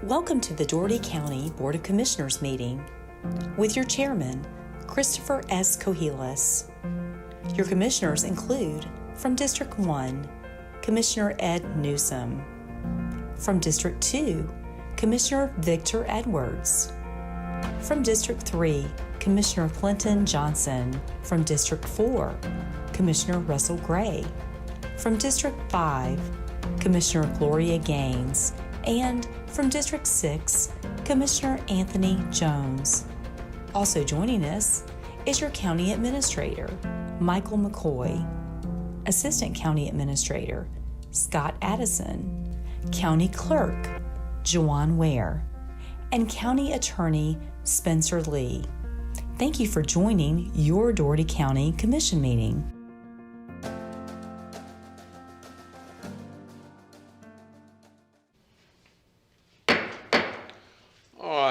Welcome to the Dougherty County Board of Commissioners meeting with your chairman, Christopher S. Cohilas. Your commissioners include, from District 1, Commissioner Ed Newsom. From District 2, Commissioner Victor Edwards. From District 3, Commissioner Clinton Johnson. From District 4, Commissioner Russell Gray. From District 5, Commissioner Gloria Gaines. And from District 6, Commissioner Anthony Jones. Also joining us is your County Administrator, Michael McCoy, Assistant County Administrator, Scott Addison, County Clerk, Joanne Ware, and County Attorney, Spencer Lee. Thank you for joining your Dougherty County Commission meeting.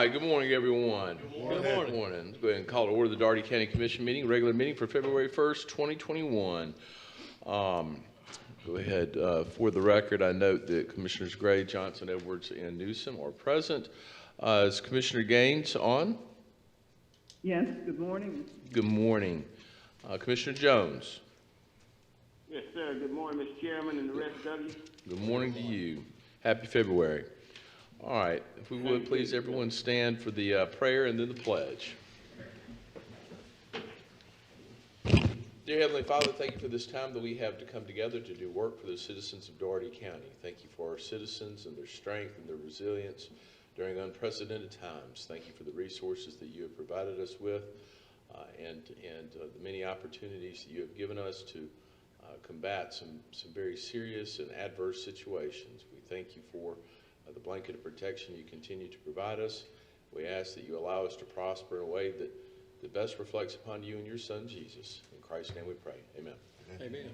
Good morning, everyone. Good morning. Let's go ahead and call to order the Dougherty County Commission meeting, regular meeting for February 1st, 2021. Go ahead. For the record, I note that Commissioners Gray, Johnson, Edwards, and Newsom are present. Is Commissioner Gaines on? Yes, good morning. Good morning. Commissioner Jones? Yes, sir. Good morning, Mr. Chairman, and the rest of you. Good morning to you. Happy February. All right, if we would please everyone stand for the prayer and then the pledge. Dear Heavenly Father, thank you for this time that we have to come together to do work for the citizens of Dougherty County. Thank you for our citizens and their strength and their resilience during unprecedented times. Thank you for the resources that you have provided us with and the many opportunities that you have given us to combat some very serious and adverse situations. We thank you for the blanket of protection you continue to provide us. We ask that you allow us to prosper in a way that best reflects upon you and your Son, Jesus. In Christ's name we pray. Amen. Amen.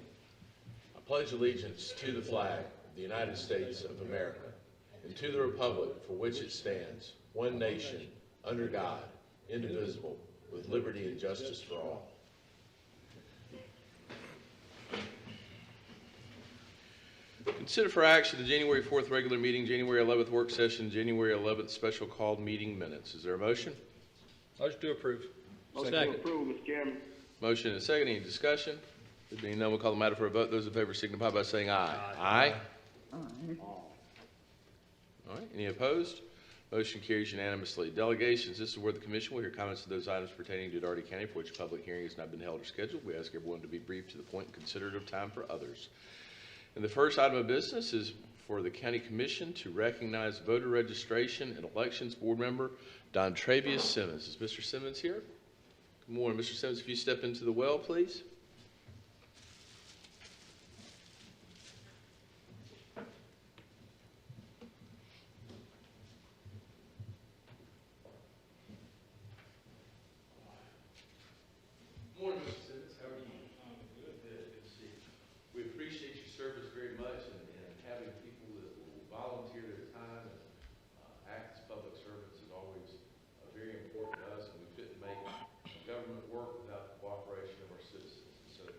I pledge allegiance to the flag of the United States of America and to the republic for which it stands, one nation, under God, indivisible, with liberty and justice for all. Consider for action the January 4th regular meeting, January 11th work session, January 11th special called meeting minutes. Is there a motion? Motion to approve. Motion to approve, Mr. Chairman. Motion and a second. Any discussion? There being none, we'll call the matter for a vote. Those in favor signify by saying aye. Aye. Aye. All right. Any opposed? Motion carries unanimously. Delegations. This is where the commission will hear comments on those items pertaining to Dougherty County for which a public hearing has not been held or scheduled. We ask everyone to be brief to the point and considerate of time for others. And the first item of business is for the County Commission to recognize voter registration and elections board member Don Travius Simmons. Is Mr. Simmons here? Good morning, Mr. Simmons. If you step into the well, please. Good morning, Mr. Simmons. How are you? I'm good. Good to see you. We appreciate your service very much and having people that will volunteer their time and act as public servants is always very important to us, and we couldn't make government work without the cooperation of our citizens. So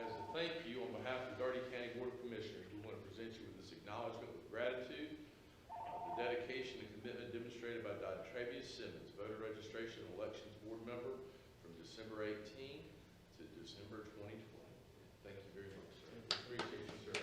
as a thank you on behalf of the Dougherty County Board of Commissioners, we want to present you with this acknowledgement with gratitude, the dedication and commitment demonstrated by Don Travius Simmons, voter registration and elections board member from December 18 to December 2020. Thank you very much, sir. Appreciate you, sir.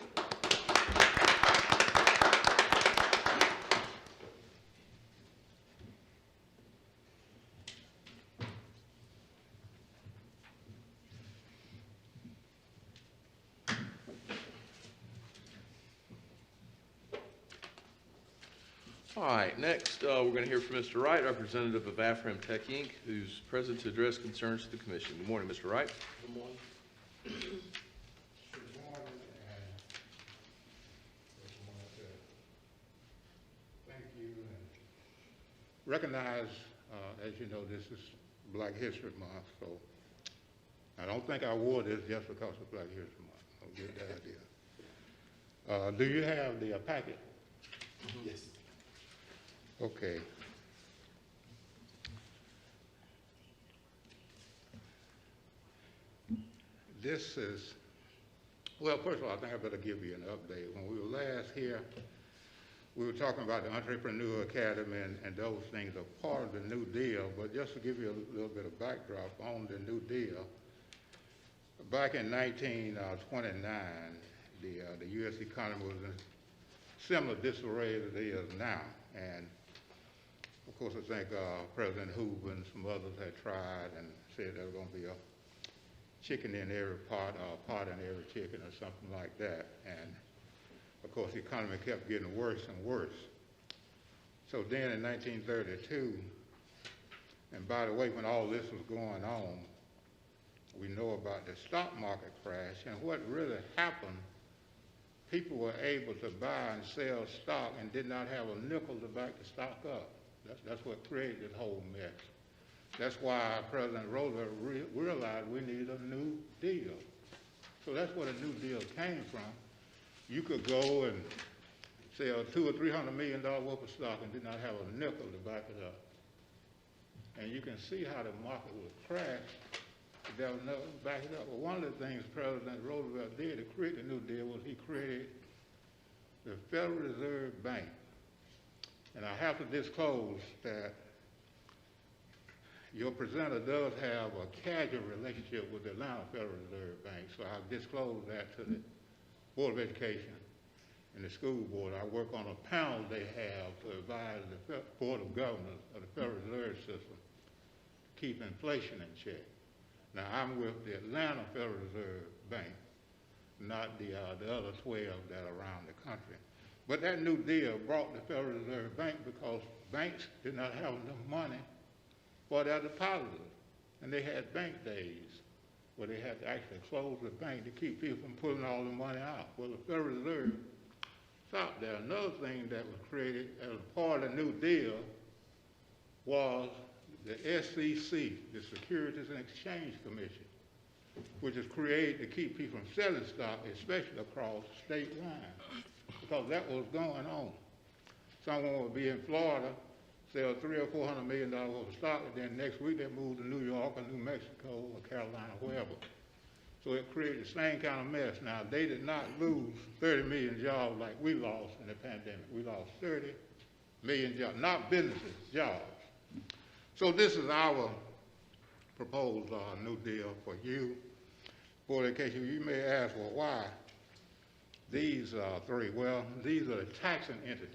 All right, next we're going to hear from Mr. Wright, representative of Afram Tech Inc., who's present to address concerns to the Commission. Good morning, Mr. Wright. Good morning. Good morning, and just wanted to thank you and recognize, as you know, this is Black History Month, so I don't think I wore this just because of Black History Month. Don't get that idea. Do you have the packet? Yes. Okay. This is, well, first of all, I think I better give you an update. When we were last here, we were talking about the Entrepreneur Academy, and those things are part of the New Deal, but just to give you a little bit of backdrop on the New Deal, back in 1929, the U.S. economy was in similar disarray as it is now, and of course I think President Hoover and some others had tried and said there was going to be a chicken in every pot, or a pot in every chicken, or something like that, and of course, the economy kept getting worse and worse. So then in 1932, and by the way, when all this was going on, we know about the stock market crash, and what really happened, people were able to buy and sell stock and did not have a nickel to back the stock up. That's what created this whole mess. That's why President Roosevelt realized we need a new deal. So that's where the New Deal came from. You could go and sell $200 or $300 million worth of stock and did not have a nickel to back it up. And you can see how the market would crash if there was nothing to back it up. But one of the things President Roosevelt did to create the New Deal was he created the Federal Reserve Bank. And I have to disclose that your presenter does have a casual relationship with the Atlanta Federal Reserve Bank, so I've disclosed that to the Board of Education and the school board. I work on a panel they have to advise the Board of Governors of the Federal Reserve System to keep inflation in check. Now, I'm with the Atlanta Federal Reserve Bank, not the other 12 that are around the country. But that New Deal brought the Federal Reserve Bank because banks did not have enough money for their depositors, and they had bank days where they had to actually close the bank to keep people from pulling all the money out. Well, the Federal Reserve stopped there. Another thing that was created as a part of the New Deal was the SEC, the Securities and Exchange Commission, which is created to keep people from selling stock, especially across state lines, because that was going on. Someone would be in Florida, sell $300 or $400 million worth of stock, and then next week they move to New York or New Mexico or Carolina, wherever. So it created the same kind of mess. Now, they did not lose 30 million jobs like we lost in the pandemic. We lost 30 million jobs, not businesses, jobs. So this is our proposed New Deal for you. Board of Education, you may ask, well, why these three? Well, these are the taxing entities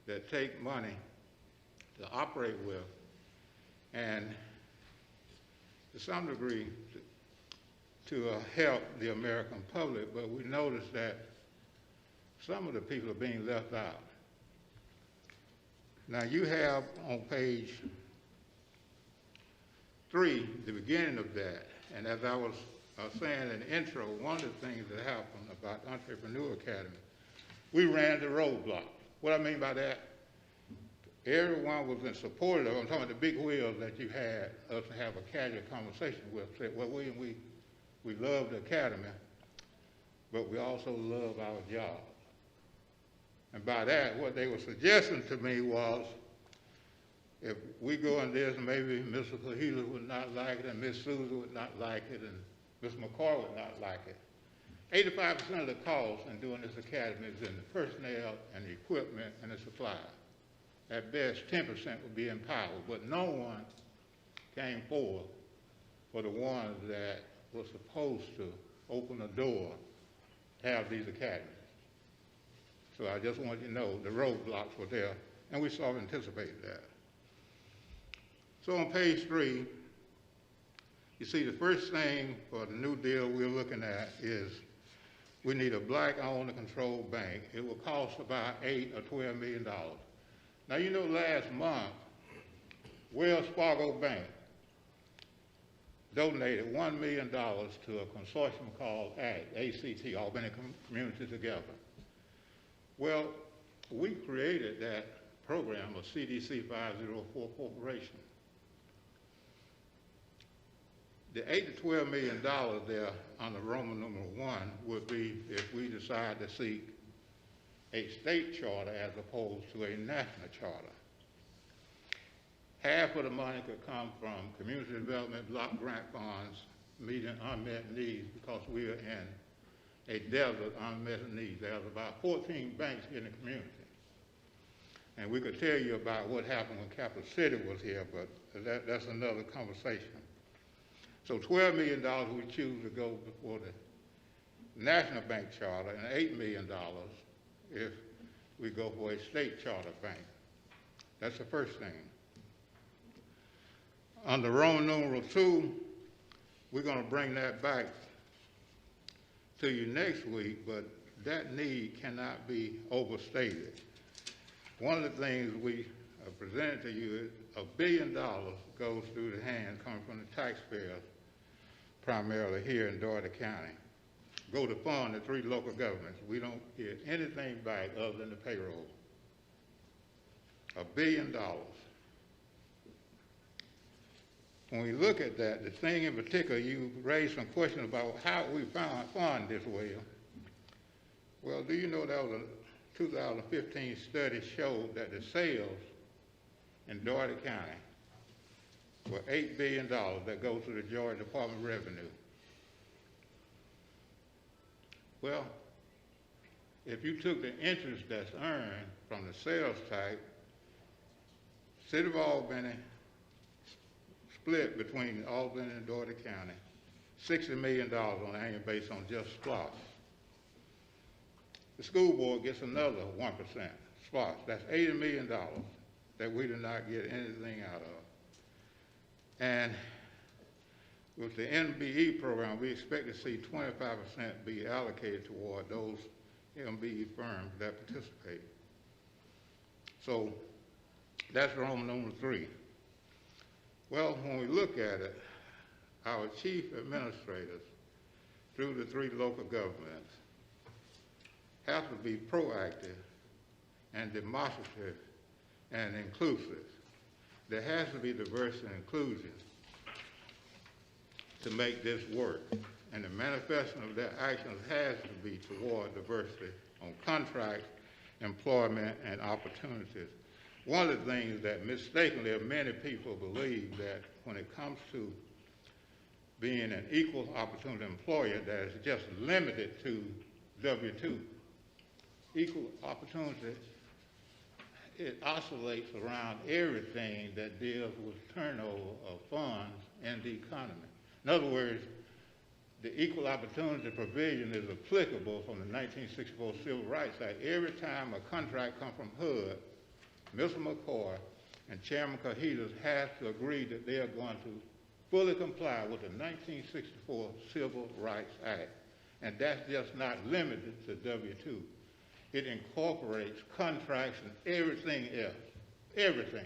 that take money to operate with, and to some degree to help the American public, but we notice that some of the people are being left out. Now you have on page 3, the beginning of that, and as I was saying in the intro, one of the things that happened about the Entrepreneur Academy, we ran the roadblock. What I mean by that, everyone was in support of, I'm talking about the big wheels that you had us to have a casual conversation with, said, well, William, we love the academy, but we also love our jobs. And by that, what they were suggesting to me was, if we go in this, maybe Mr. Cahill would not like it, and Miss Susan would not like it, and Ms. McCoy would not like it. 85% of the cost in doing this academy is in the personnel and the equipment and the supplies. At best, 10% would be in power, but no one came forward for the ones that were supposed to open the door to have these academies. So I just want you to know the roadblocks were there, and we sort of anticipated that. So on page 3, you see the first thing for the New Deal we're looking at is we need a black-owned and controlled bank. It will cost about $8 or $12 million. Now, you know, last month, Wells Fargo Bank donated $1 million to a consortium called ACT, Albany Community Together. Well, we created that program of CDC 504 Corporation. The $8 to $12 million there under Roman numeral 1 would be if we decide to seek a state charter as opposed to a national charter. Half of the money could come from community development block grant funds meeting unmet needs, because we are in a desert of unmet needs. There's about 14 banks in the community. And we could tell you about what happened when Capital City was here, but that's another conversation. So $12 million we choose to go before the National Bank charter, and $8 million if we go for a state charter bank. That's the first thing. Under Roman numeral 2, we're going to bring that back to you next week, but that need cannot be overstated. One of the things we presented to you is $1 billion goes through the hands coming from the taxpayers, primarily here in Dougherty County. Go to fund the 3 local governments. We don't get anything back other than the payroll. $1 billion. When we look at that, the thing in particular, you raised some questions about how we fund this well. Well, do you know that was a 2015 study showed that the sales in Dougherty County were $8 billion that goes to the Georgia Department of Revenue. Well, if you took the interest that's earned from the sales type, City of Albany split between Albany and Dougherty County, $60 million on an annual basis on just SPLOST. The school board gets another 1%, SPLOST. That's $80 million that we do not get anything out of. And with the MBE program, we expect to see 25% be allocated toward those MBE firms that participate. So that's Roman numeral 3. Well, when we look at it, our chief administrators through the 3 local governments have to be proactive and demonstrative and inclusive. There has to be diversity and inclusion to make this work. And the manifestation of their actions has to be toward diversity on contracts, employment, and opportunities. One of the things that mistakenly many people believe that when it comes to being an equal opportunity employer, that it's just limited to W-2. Equal opportunity, it oscillates around everything that deals with turnover of funds in the economy. In other words, the equal opportunity provision is applicable from the 1964 Civil Rights Act. Every time a contract comes from HUD, Mr. McCoy and Chairman Cahitas have to agree that they are going to fully comply with the 1964 Civil Rights Act. And that's just not limited to W-2. It incorporates contracts and everything else, everything,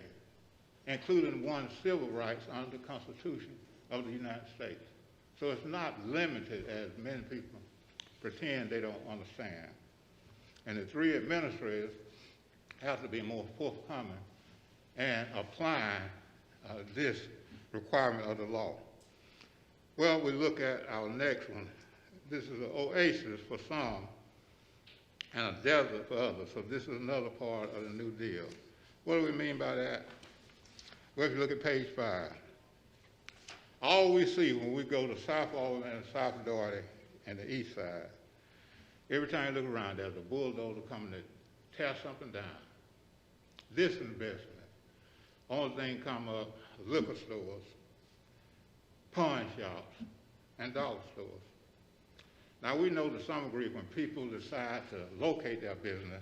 including one's civil rights under the Constitution of the United States. So it's not limited as many people pretend they don't understand. And the 3 administrators have to be more forthcoming and applying this requirement of the law. Well, we look at our next one. This is an oasis for some and a desert for others. So this is another part of the New Deal. What do we mean by that? Well, if you look at page 5, all we see when we go to South Albany and South Dougherty and the east side, every time you look around, there's a bulldozer coming to tear something down. This investment, only thing come up, liquor stores, pawn shops, and dollar stores. Now we know to some degree when people decide to locate their business,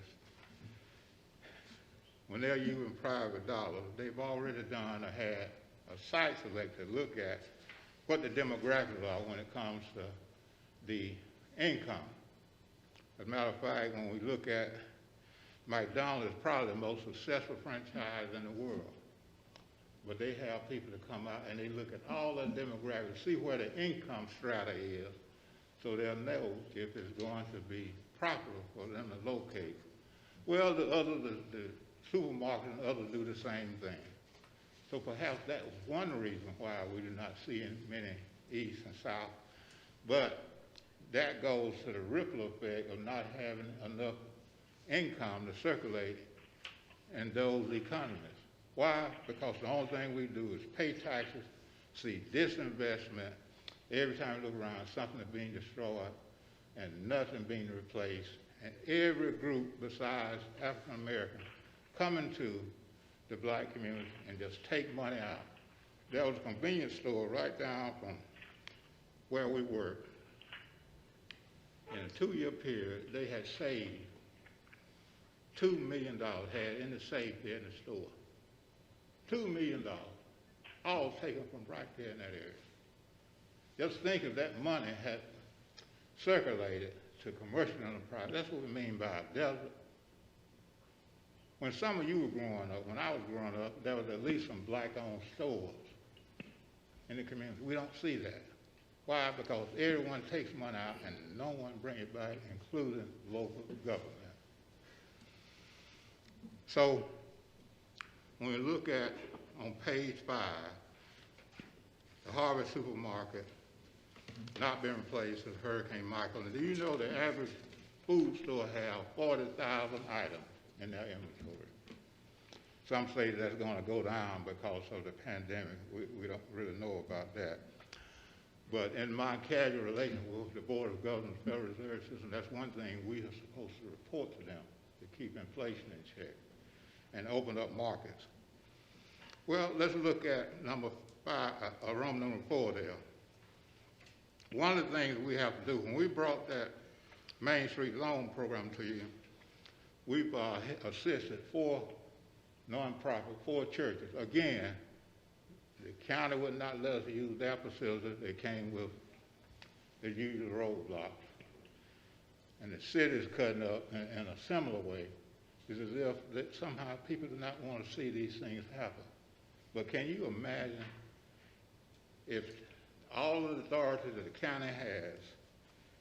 when they're using private dollars, they've already done or had a site select to look at what the demographics are when it comes to the income. As a matter of fact, when we look at McDonald's, is probably the most successful franchise in the world. But they have people to come out and they look at all the demographics, see where the income strata is, so they'll know if it's going to be profitable for them to locate. Well, the supermarkets and others do the same thing. So perhaps that's one reason why we do not see in many east and south. But that goes to the ripple effect of not having enough income to circulate in those economies. Why? Because the only thing we do is pay taxes, see disinvestment. Every time we look around, something is being destroyed and nothing being replaced. And every group besides African Americans come into the black community and just take money out. There was a convenience store right down from where we worked. In a 2-year period, they had saved $2 million, had in the safe there in the store. $2 million, all taken from right there in that area. Just think if that money had circulated to commercial enterprise. That's what we mean by a desert. When some of you were growing up, when I was growing up, there was at least some black-owned stores in the community. We don't see that. Why? Because everyone takes money out and no one brings it back, including local government. So when we look at, on page 5, the Harvard supermarket not been replaced since Hurricane Michael. And do you know the average food store have 40,000 items in their inventory? Some say that's going to go down because of the pandemic. We don't really know about that. But in my casual relation with the Board of Governors Federal Reserve System, that's one thing we are supposed to report to them to keep inflation in check and open up markets. Well, let's look at number 5, Roman number 4 there. One of the things we have to do, when we brought that Main Street Loan Program to you, we've assisted 4 nonprofits, 4 churches. Again, the county would not let us use their facilities. They came with the usual roadblocks. And the city is cutting up in a similar way. It's as if that somehow people do not want to see these things happen. But can you imagine if all of the authorities that the county has,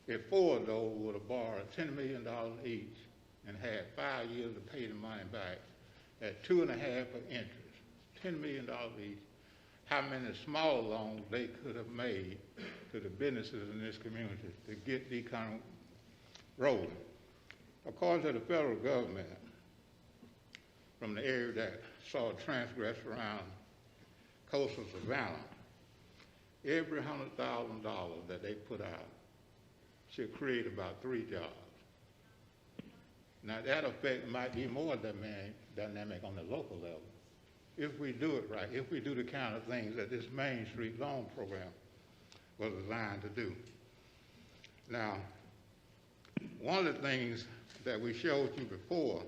if 4 of those would have borrowed $10 million each and had 5 years to pay the money back at 2.5% for interest, $10 million each, how many small loans they could have made to the businesses in this community to get the economy rolling. According to the federal government, from the area that saw transgress around coastal Savannah, every $100,000 that they put out should create about 3 jobs. Now that effect might be more dynamic on the local level if we do it right, if we do the kind of things that this Main Street Loan Program was designed to do. Now, one of the things that we showed you before,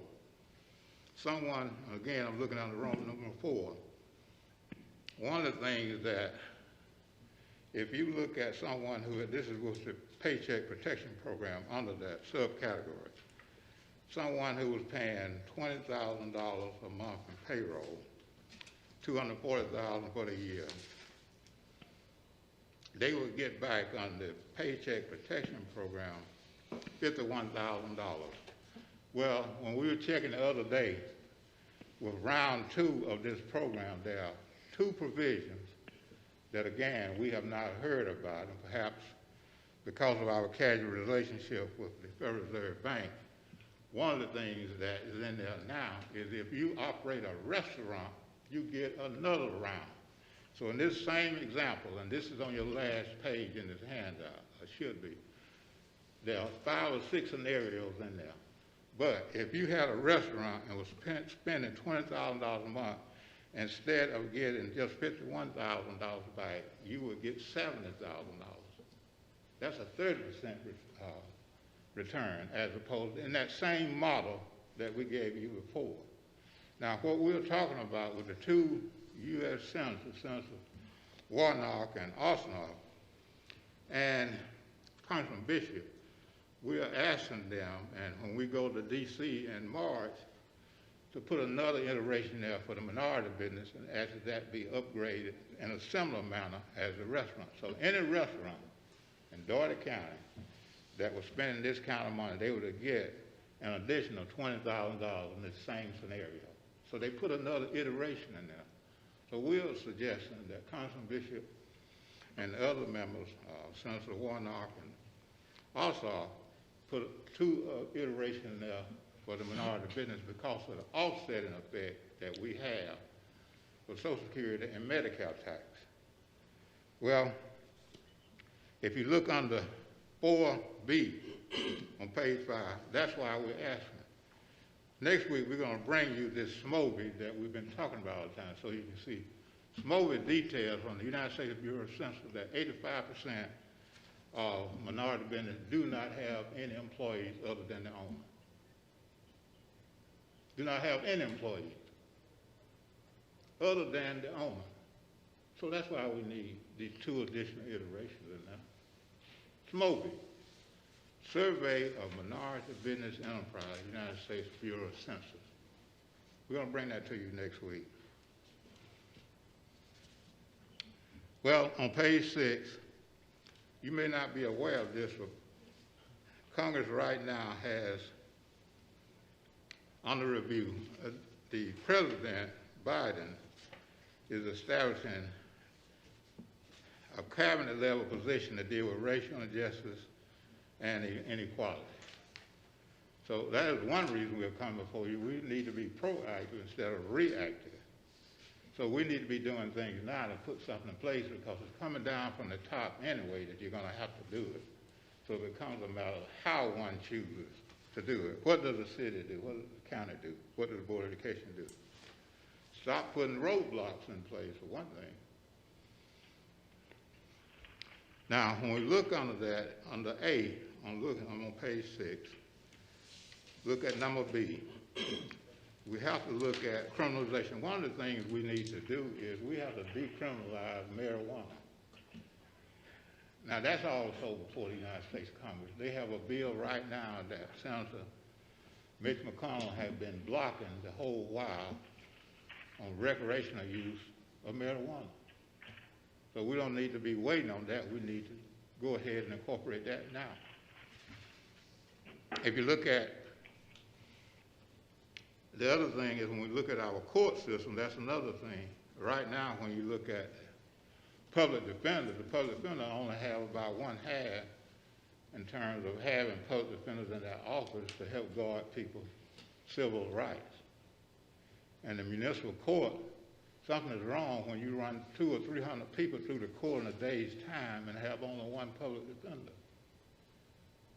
someone, again, I'm looking at the Roman number 4, one of the things that if you look at someone who, this was the Paycheck Protection Program under that subcategory, someone who was paying $20,000 a month in payroll, $240,000 for the year, they would get back on the Paycheck Protection Program $51,000. Well, when we were checking the other day, with round 2 of this program, there are 2 provisions that, again, we have not heard about, and perhaps because of our casual relationship with the Federal Reserve Bank, one of the things that is in there now is if you operate a restaurant, you get another round. So in this same example, and this is on your last page in this handout, or should be, there are 5 or 6 scenarios in there. But if you had a restaurant and was spending $20,000 a month, instead of getting just $51,000 back, you would get $70,000. That's a 30% return, as opposed to in that same model that we gave you before. Now, what we were talking about with the 2 U.S. senators, Senator Warnock and Osnoff, and Congressman Bishop, we are asking them, and when we go to D.C. in March, to put another iteration there for the minority business and ask that that be upgraded in a similar manner as the restaurant. So any restaurant in Dougherty County that was spending this kind of money, they would get an additional $20,000 in the same scenario. So they put another iteration in there. So we are suggesting that Congressman Bishop and the other members, Senator Warnock, and also put 2 iterations in there for the minority business because of the offsetting effect that we have for Social Security and Medicare tax. Well, if you look under 4B on page 5, that's why we're asking. next week we're going to bring you this SMOBI that we've been talking about all the time, so you can see SMOBI details from the United States Bureau of Census that 85% of minority businesses do not have any employees other than the owner. Do not have any employees other than the owner. So that's why we need these 2 additional iterations in there. SMOBI, Survey of Minority Business Enterprise, United States Bureau of Census. We're going to bring that to you next week. Well, on page 6, you may not be aware of this, but Congress right now has under review, the President, Biden, is establishing a cabinet-level position to deal with racial injustice and inequality. So that is one reason we're coming before you. We need to be proactive instead of reactive. So we need to be doing things now to put something in place because it's coming down from the top anyway that you're going to have to do it. So it becomes a matter of how one chooses to do it. What does the city do? What does the county do? What does the Board of Education do? Stop putting roadblocks in place, for one thing. Now, when we look under that, under A, I'm on page 6, look at number B. We have to look at criminalization. One of the things we need to do is we have to decriminalize marijuana. Now, that's also before the United States Congress. They have a bill right now that Senator Mitch McConnell has been blocking the whole while on recreational use of marijuana. So we don't need to be waiting on that. We need to go ahead and incorporate that now. If you look at the other thing is when we look at our court system, that's another thing. Right now, when you look at public defenders, the public defender only have about 1/2 in terms of having public defenders in their office to help guard people's civil rights. And the municipal court, something is wrong when you run 200 or 300 people through the court in a day's time and have only 1 public defender.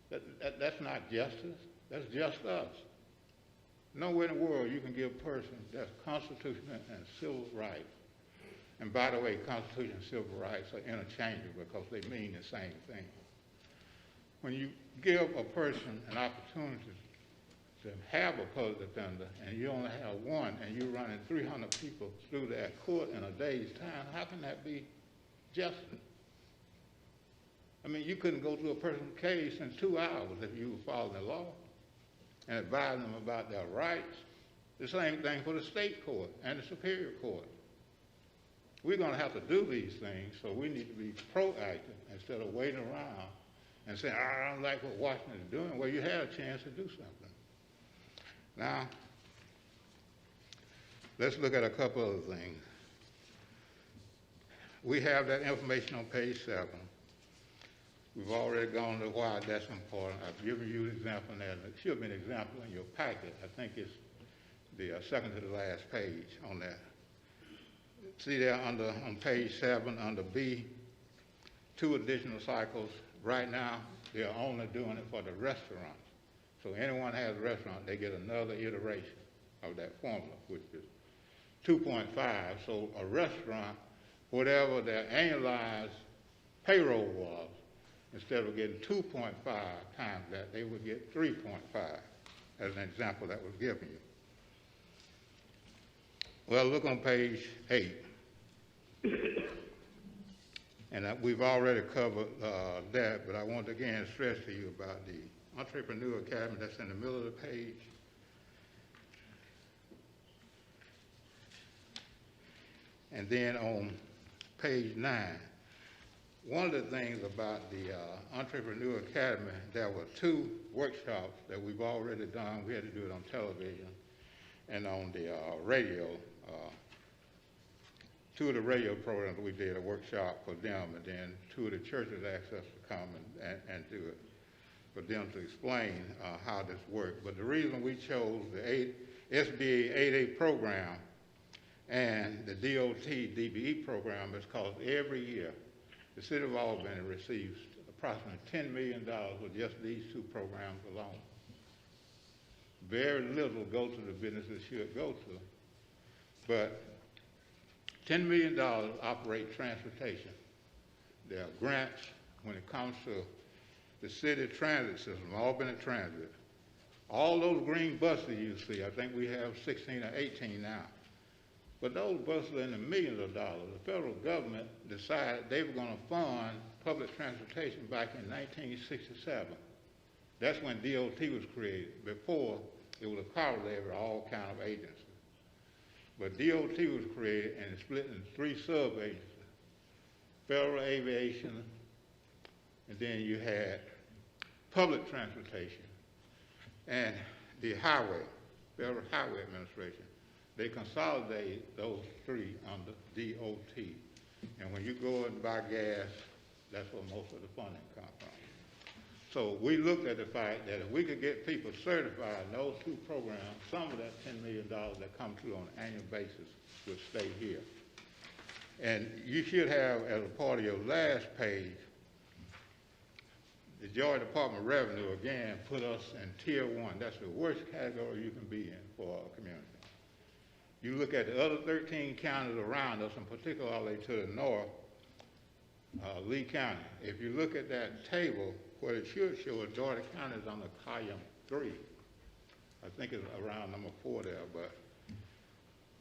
That's not justice. That's just us. Nowhere in the world you can give a person that's constitutional and civil rights. And by the way, Constitution and civil rights are interchangeable because they mean the same thing. When you give a person an opportunity to have a public defender and you only have 1 and you're running 300 people through that court in a day's time, how can that be justice? I mean, you couldn't go through a person's case in 2 hours if you were following the law and advising them about their rights. The same thing for the state court and the superior court. We're going to have to do these things, so we need to be proactive instead of waiting around and saying, I don't like what Washington is doing. Well, you had a chance to do something. Now, let's look at a couple other things. We have that information on page 7. We've already gone to why that's important. I've given you an example there. It should be an example in your packet. I think it's the second to the last page on that. See there on page 7 under B, 2 additional cycles. Right now, they're only doing it for the restaurants. So anyone has a restaurant, they get another iteration of that formula, which is 2.5. So a restaurant, whatever their annualized payroll was, instead of getting 2.5 times that, they would get 3.5 as an example that was given you. Well, look on page 8. And we've already covered that, but I want to again stress to you about the Entrepreneur Academy that's in the middle of the page. And then on page 9, one of the things about the Entrepreneur Academy, there were 2 workshops that we've already done. We had to do it on television and on the radio. 2 of the radio programs we did a workshop for them, and then 2 of the churches asked us to come and do it for them to explain how this worked. But the reason we chose the SBA 8A program and the DOT DBE program is because every year the city of Albany receives approximately $10 million with just these 2 programs alone. Very little go to the businesses it should go to. But $10 million operate transportation. There are grants when it comes to the city transit system, Albany Transit. All those green buses you see, I think we have 16 or 18 now. But those buses are in the millions of dollars. The federal government decided they were going to fund public transportation back in 1967. That's when DOT was created. Before, it was a power levy to all kind of agencies. But DOT was created and split into 3 sub-agencies. Federal Aviation, and then you had public transportation, and the highway, Federal Highway Administration. They consolidated those 3 under DOT. And when you go and buy gas, that's where most of the funding comes from. So we looked at the fact that if we could get people certified in those 2 programs, some of that $10 million that come through on an annual basis would stay here. And you should have, as a part of your last page, the Georgia Department of Revenue, again, put us in Tier 1. That's the worst category you can be in for a community. You look at the other 13 counties around us, and particularly to the north, Lee County. If you look at that table, what it should show is Dougherty County is on the column 3. I think it's around number 4 there, but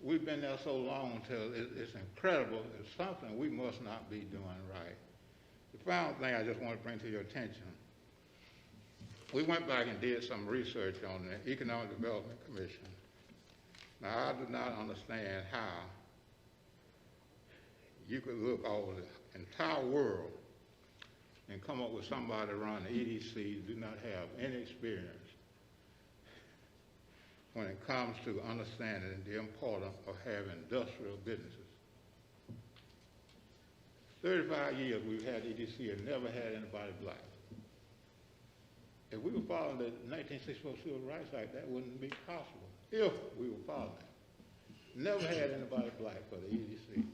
we've been there so long until it's incredible. It's something we must not be doing right. The final thing I just want to bring to your attention, we went back and did some research on the Economic Development Commission. Now, I do not understand how you could look over the entire world and come up with somebody around the EDC who do not have any experience when it comes to understanding the importance of having industrial businesses. 35 years we've had EDC and never had anybody black. If we were following the 1964 Civil Rights Act, that wouldn't be possible, if we were following it. Never had anybody black for the EDC.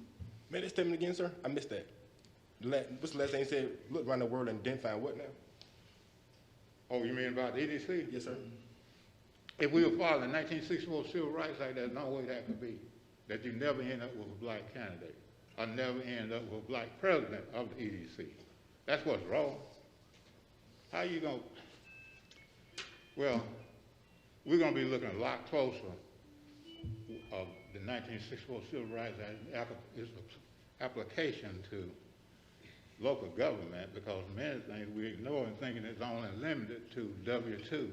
Make that statement again, sir? I missed that. What's the last thing you said? Look around the world and didn't find what now? Oh, you mean about the EDC? Yes, sir. If we were following the 1964 Civil Rights Act, there's no way that could be. That you never end up with a black candidate, or never end up with a black president of the EDC. That's what's wrong. How you gonna, well, we're gonna be looking a lot closer of the 1964 Civil Rights Act, its application to local government, because many things we ignore and thinking it's only limited to W-2,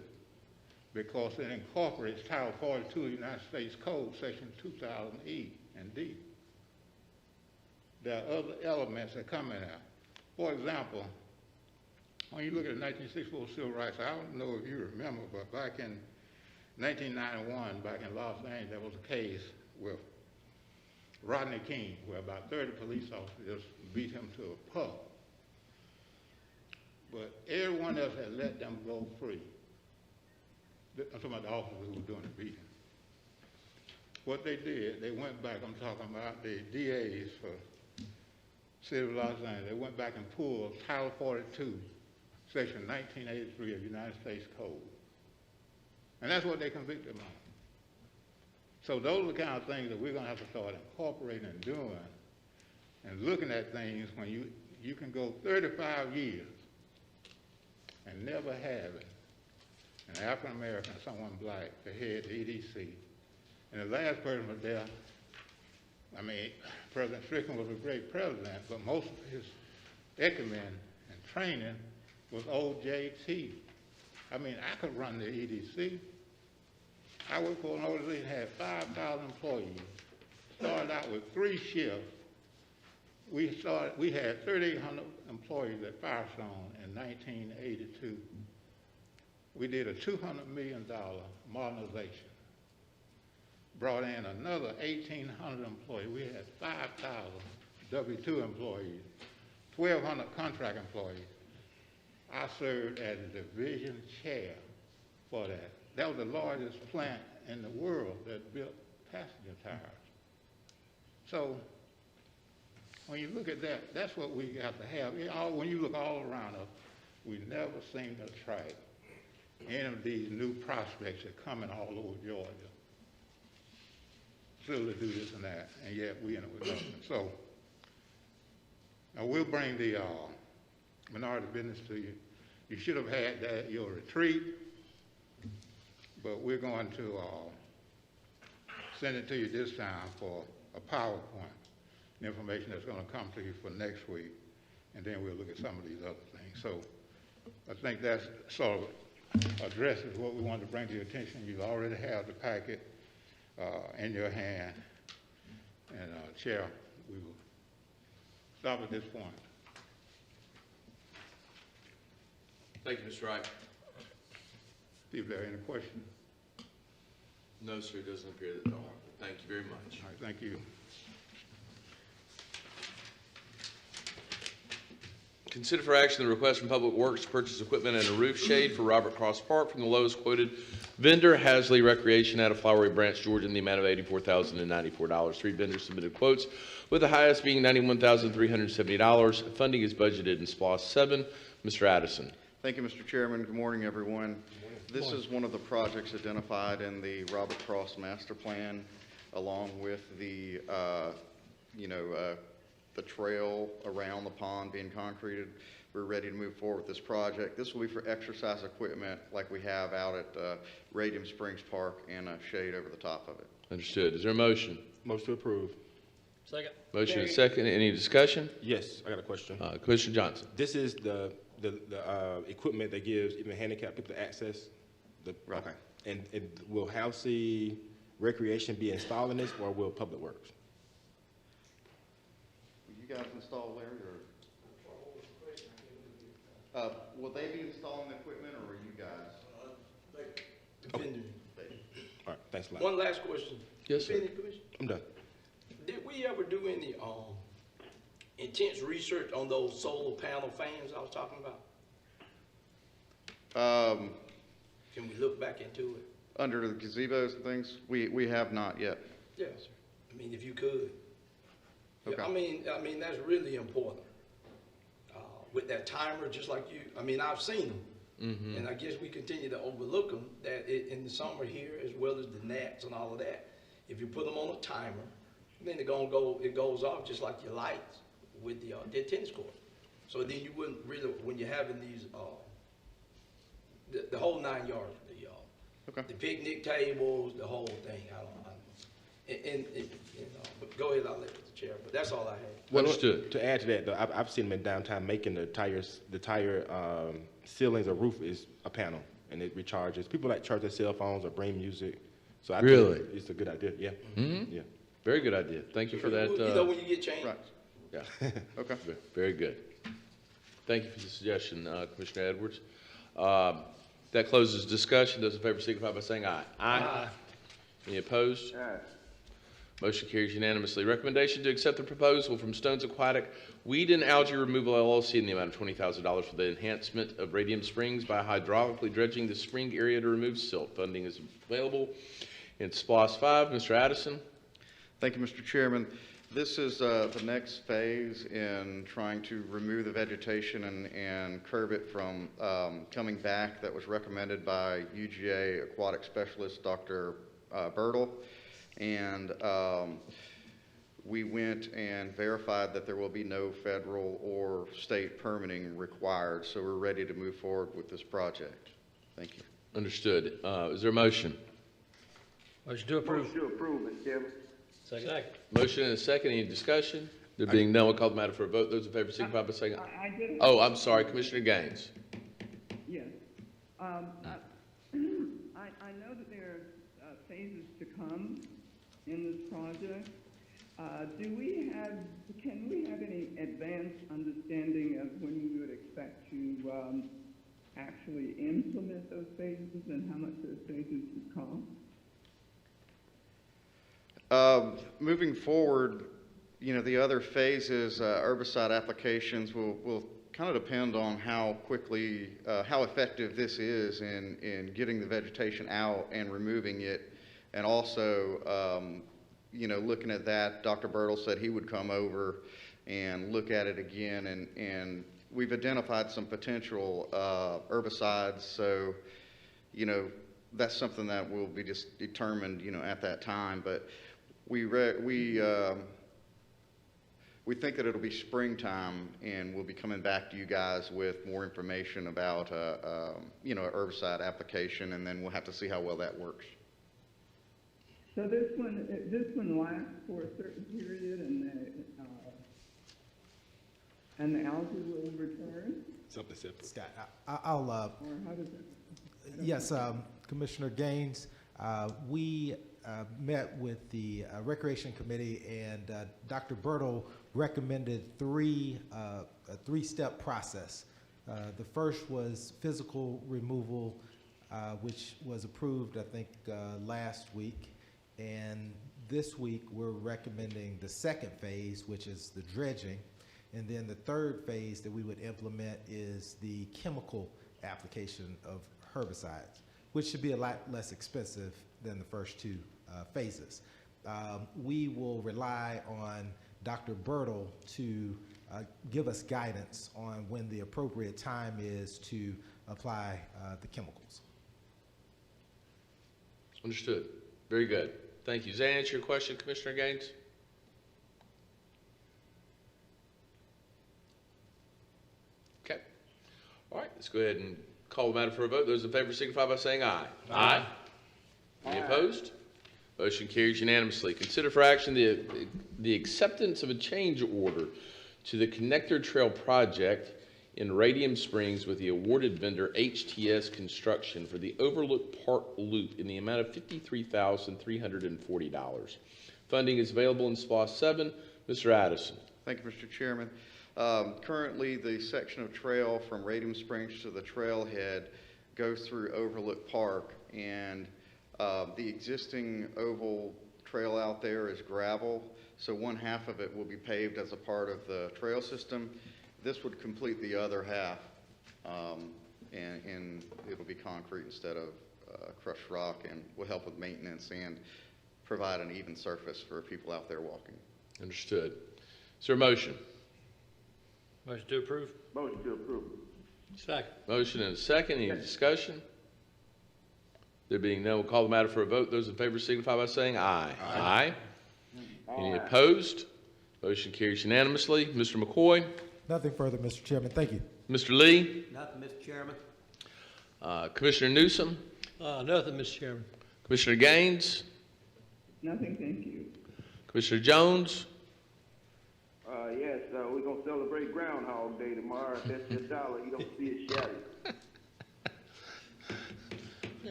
because it incorporates Title 42 of the United States Code, Section 2000E and D. There are other elements that come in there. For example, when you look at the 1964 Civil Rights, I don't know if you remember, but back in 1991, back in Los Angeles, there was a case with Rodney King, where about 30 police officers beat him to a pulp. But everyone else had let them go free. I'm talking about the officers who were doing the beating. What they did, they went back, I'm talking about the DAs for City of Los Angeles, they went back and pulled Title 42, Section 1983 of the United States Code. And that's what they convicted them on. So those are the kind of things that we're going to have to start incorporating and doing, and looking at things when you can go 35 years and never have an African American, someone black, to head the EDC. And the last person was there, I mean, President Strickland was a great president, but most of his acumen and training was OJT. I mean, I could run the EDC. I worked for an organization that had 5,000 employees. Started out with 3 shifts. We had 3,800 employees at Firestone in 1982. We did a $200 million modernization. Brought in another 1,800 employees. We had 5,000 W-2 employees, 1,200 contract employees. I served as a division chair for that. That was the largest plant in the world that built passenger tires. So when you look at that, that's what we have to have. When you look all around us, we never seem to attract any of these new prospects that are coming all over Georgia, still to do this and that, and yet we end up with nothing. So, now we'll bring the minority business to you. You should have had that at your retreat, but we're going to send it to you this time for a PowerPoint, the information that's going to come to you for next week, and then we'll look at some of these other things. So I think that sort of addresses what we wanted to bring to your attention. You already have the packet in your hand, and Chair, we will stop at this point. Thank you, Mr. Wright. See if there are any questions. No, sir, it doesn't appear that there are. Thank you very much. All right, thank you. Consider for action the request from Public Works to purchase equipment and a roof shade for Robert Cross Park from the lowest quoted vendor, Hasley Recreation, out of Flowery Branch, Georgia, in the amount of $84,094. 3 vendors submitted quotes, with the highest being $91,370. Funding is budgeted in SPLOST 7. Mr. Addison. Thank you, Mr. Chairman. Good morning, everyone. This is one of the projects identified in the Robert Cross Master Plan, along with the, the trail around the pond being concreted. We're ready to move forward with this project. This will be for exercise equipment like we have out at Radium Springs Park, and a shade over the top of it. Understood. Is there a motion? Motion to approve. Second. Motion and second. Any discussion? Yes, I got a question. Commissioner Johnson. This is the equipment that gives even handicapped people access? Right. Okay. And will Halsey Recreation be installing this, or will Public Works? Will you guys install, Larry, or? Will they be installing the equipment, or are you guys? Defending. All right, thanks a lot. One last question. Yes, sir. Defending Commissioner, I'm done. did we ever do any intense research on those solar panel fans I was talking about? Can we look back into it? Under the gazebos and things? We have not yet. Yes, sir. I mean, if you could. Okay. I mean, that's really important. With that timer, just like you, I mean, I've seen them. And I guess we continue to overlook them, that in the summer here, as well as the gnats and all of that, if you put them on a timer, then it goes off just like your lights with the tennis court. So then you wouldn't really, when you're having these, the whole 9 yards, the picnic tables, the whole thing. But go ahead, I'll let the chair. But that's all I had. Well, Understood. To add to that, though, I've seen them in downtown making the tire ceilings or roof is a panel, and it recharges. People like charge their cell phones or bring music. So I Really? think it's a good idea. Yeah. Yeah. Very good idea. Thank you for that. You know when you get changed. Right. Yeah. Okay. Very good. Thank you for the suggestion, Commissioner Edwards. That closes discussion. Those in favor signify by saying aye. Aye. Any opposed? Aye. Motion carries unanimously. Recommendation to accept the proposal from Stones Aquatic Weed and Algae Removal LLC in the amount of $20,000 for the enhancement of Radium Springs by hydraulically dredging the spring area to remove silt. Funding is available in SPLOST 5. Mr. Addison. Thank you, Mr. Chairman. This is the next phase in trying to remove the vegetation and curb it from coming back. That was recommended by UGA aquatic specialist Dr. Bertle. And we went and verified that there will be no federal or state permitting required. So we're ready to move forward with this project. Thank you. Understood. Is there a motion? Motion to approve. Motion to approve, Mr. Chairman. Second. Motion and a second. Any discussion? There being none, we'll call the matter for a vote. Those in favor signify by saying aye. I did. Oh, I'm sorry, Commissioner Gaines. Yes. I know that there are phases to come in this project. Can we have any advanced understanding of when we would expect to actually implement those phases and how much those phases would cost? Moving forward, the other phases, herbicide applications will kind of depend on how quickly, how effective this is in getting the vegetation out and removing it. And also, looking at that, Dr. Bertle said he would come over and look at it again. And we've identified some potential herbicides. So you know, that's something that will be just determined, you know, at that time. But we think that it'll be springtime, and we'll be coming back to you guys with more information about, you know, an herbicide application, and then we'll have to see how well that works. So this one lasts for a certain period, and the algae will return? Something simple. Scott, I'll Or how does it? yes, Commissioner Gaines, we met with the Recreation Committee, and Dr. Bertle recommended a three-step process. The first was physical removal, which was approved, I think, last week. And this week, we're recommending the second phase, which is the dredging. And then the third phase that we would implement is the chemical application of herbicides, which should be a lot less expensive than the first two phases. We will rely on Dr. Bertle to give us guidance on when the appropriate time is to apply the chemicals. Understood. Very good. Thank you. Does that answer your question, Commissioner Gaines? Okay. All right, let's go ahead and call the matter for a vote. Those in favor signify by saying aye. Aye. Any opposed? Motion carries unanimously. Consider for action the acceptance of a change order to the Connector Trail project in Radium Springs with the awarded vendor HTS Construction for the Overlook Park Loop in the amount of $53,340. Funding is available in SPOS 7. Mr. Addison. Thank you, Mr. Chairman. Currently, the section of trail from Radium Springs to the trailhead goes through Overlook Park, and the existing oval trail out there is gravel, so one half of it will be paved as a part of the trail system. This would complete the other half, and it'll be concrete instead of crushed rock, and will help with maintenance and provide an even surface for people out there walking. Understood. Is there a motion? Motion to approve. Motion to approve. Second. Motion and a second. Any discussion? There being none, we'll call the matter for a vote. Those in favor signify by saying aye. Aye. Any opposed? Motion carries unanimously. Mr. McCoy? Nothing further, Mr. Chairman. Thank you. Mr. Lee? Nothing, Mr. Chairman. Commissioner Newsom? Nothing, Mr. Chairman. Commissioner Gaines? Nothing, thank you. Commissioner Jones? Yes, we're going to celebrate Groundhog Day tomorrow. If that's your dollar, you don't see it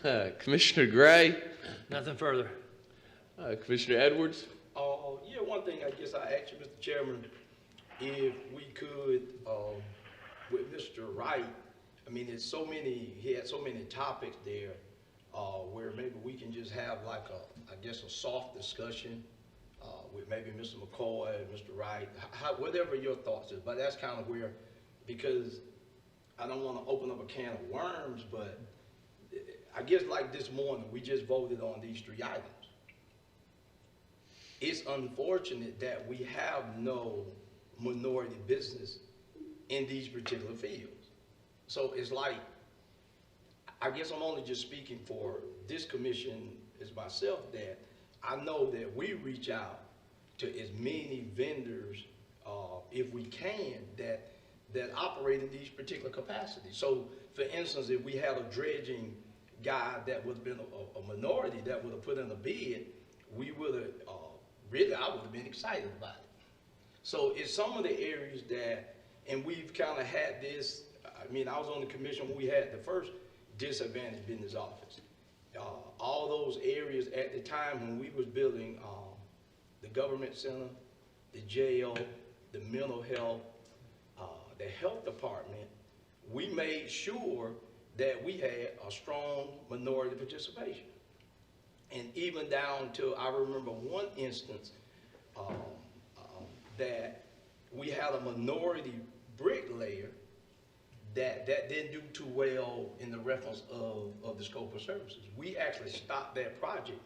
shattered. Commissioner Gray? Nothing further. Commissioner Edwards? Yeah, one thing I guess I asked you, Mr. Chairman, if we could, with Mr. Wright, I mean, he had so many topics there, where maybe we can just have like I guess a soft discussion, with maybe Mr. McCoy and Mr. Wright, whatever your thoughts is, but that's kind of where, because I don't want to open up a can of worms, but I guess like this morning, we just voted on these 3 items. It's unfortunate that we have no minority business in these particular fields. So it's like, I guess I'm only just speaking for this commission as myself, that I know that we reach out to as many vendors, if we can, that operate in these particular capacities. So for instance, if we had a dredging guy that would have been a minority that would have put in a bid, we would have, I would have been excited about it. So it's some of the areas that, and we've kind of had this, I mean, I was on the commission when we had the first disadvantaged business office. All those areas at the time when we was building the government center, the jail, the mental health, the health department, we made sure that we had a strong minority participation. And even down to, I remember one instance that we had a minority bricklayer that didn't do too well in the reference of the scope of services. We actually stopped that project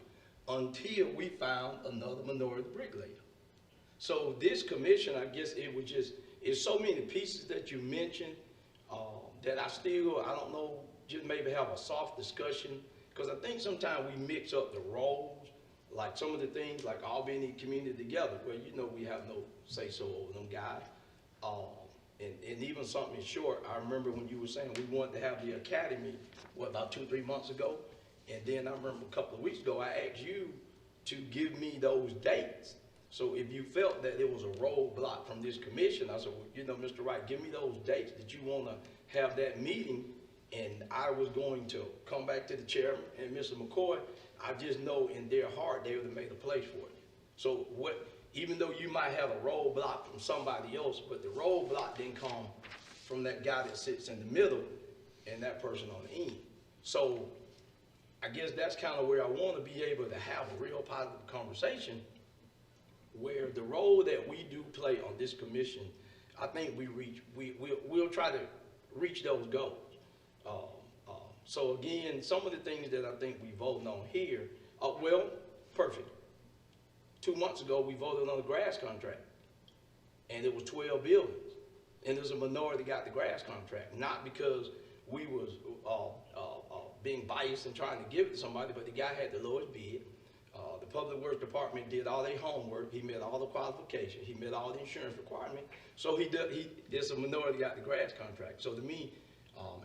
until we found another minority bricklayer. So this commission, I guess it was just, it's so many pieces that you mentioned that I don't know just maybe have a soft discussion, because I think sometimes we mix up the roles, like some of the things, like all being in community together, where you know we have no say-so over them guys. And even something short, I remember when you were saying we wanted to have the academy, what, about 2-3 months ago? And then I remember a couple of weeks ago, I asked you to give me those dates. So if you felt that it was a roadblock from this commission, I said, well, you know, Mr. Wright, give me those dates that you want to have that meeting. And I was going to come back to the chairman and Mr. McCoy. I just know in their heart they would have made a place for it. So what, even though you might have a roadblock from somebody else, but the roadblock didn't come from that guy that sits in the middle and that person on the end. So I guess that's kind of where I want to be able to have a real positive conversation, where the role that we do play on this commission, I think we'll try to reach those goals. So again, some of the things that I think we voted on here, well, perfect. 2 months ago, we voted on the grass contract, and it was 12 buildings, and there's a minority that got the grass contract, not because we was being biased and trying to give it to somebody, but the guy had the lowest bid. The Public Works Department did all their homework. He met all the qualifications. He met all the insurance requirements. So there's a minority that got the grass contract. So to me,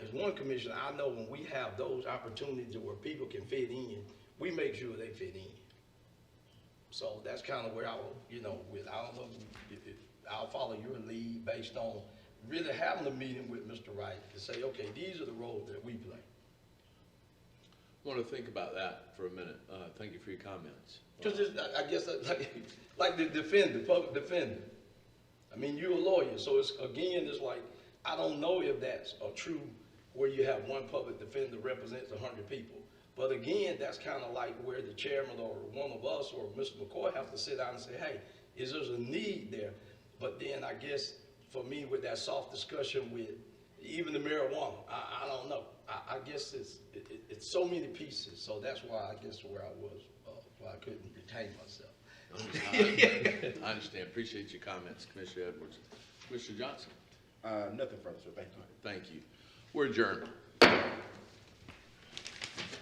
as one commissioner, I know when we have those opportunities where people can fit in, we make sure they fit in. So that's kind of where I will, you know, I don't know if I'll follow your lead based on really having a meeting with Mr. Wright to say, okay, these are the roles that we play. I want to think about that for a minute. Thank you for your comments. Because I guess like the defender, public defender. I mean, you're a lawyer, so it's like, I don't know if that's a true where you have one public defender represents 100 people. But again, that's kind of like where the chairman or one of us or Mr. McCoy have to sit down and say, hey, is there a need there? But then I guess for me with that soft discussion with even the marijuana, I don't know. I guess it's so many pieces. So that's why I guess where I was, why I couldn't retain myself. I understand. Appreciate your comments, Commissioner Edwards. Commissioner Johnson. Nothing further, sir. Thank you. Thank you. We're adjourned.